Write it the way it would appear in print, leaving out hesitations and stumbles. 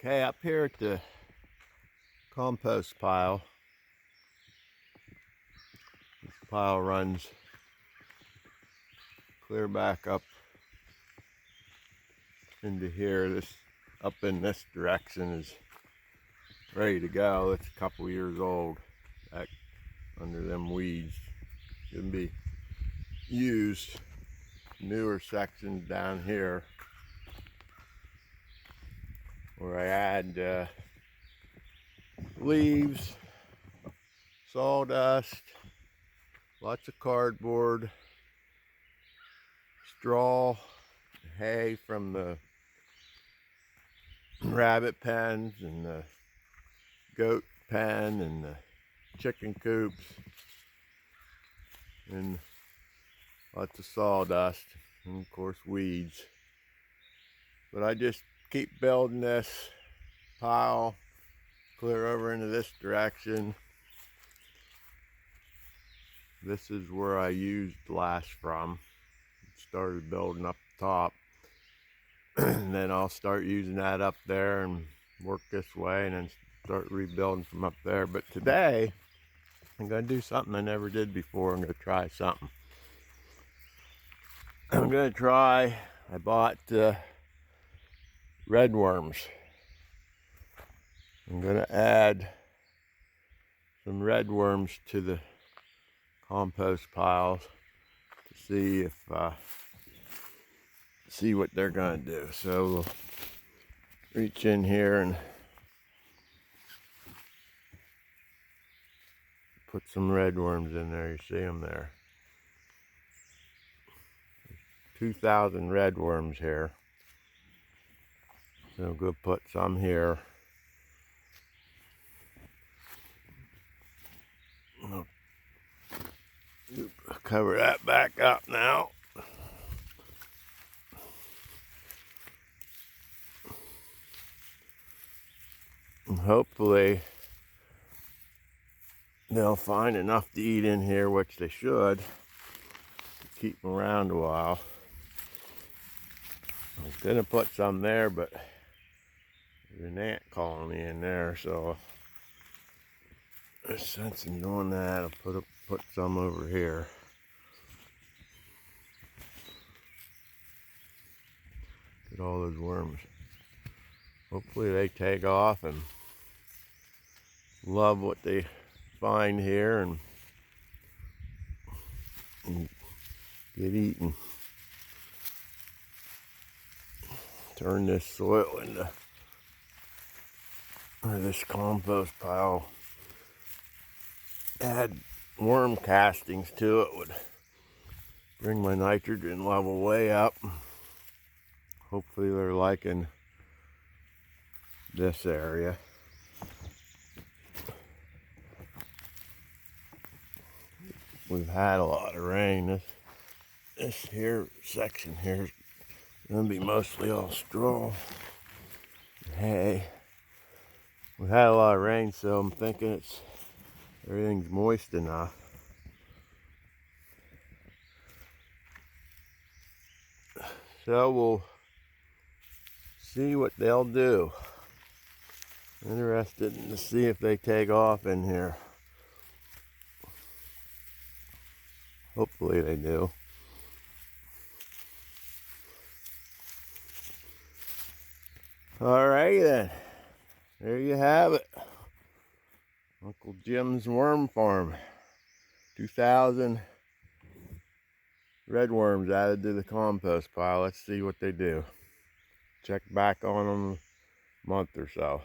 Okay, up here at the compost pile, this pile runs clear back up into here. This up in this direction is ready to go. It's a couple years old, back under them weeds. Can be used. Newer sections down here where I add leaves, sawdust, lots of cardboard, straw, hay from the rabbit pens and the goat pen and the chicken coops, and lots of sawdust, and of course weeds. But I just keep building this pile clear over into this direction. This is where I used last from. Started building up top. And then I'll start using that up there and work this way and then start rebuilding from up there. But today I'm going to do something I never did before. I'm going to try something. I'm going to try, I bought red worms. I'm going to add some red worms to the compost piles to see if see what they're going to do. So we'll reach in here and put some red worms in there. You see them there. 2,000 red worms here. So I'm going to put some here. I'll cover that back up now. And hopefully they'll find enough to eat in here, which they should, to keep them around a while. I was going to put some there, but there's an ant colony in there, so there's sense in doing that. I'll put some over here. Get all those worms. Hopefully they take off and love what they find here and get eaten. Turn this soil into, or this compost pile. Add worm castings to it would bring my nitrogen level way up. Hopefully they're liking this area. We've had a lot of rain. This here section here is going to be mostly all straw and hay. We've had a lot of rain, so I'm thinking everything's moist enough. So we'll see what they'll do. Interested to see if they take off in here. Hopefully they do. Alrighty then. There you have it. Uncle Jim's worm farm. 2,000 red worms added to the compost pile. Let's see what they do. Check back on them in a month or so.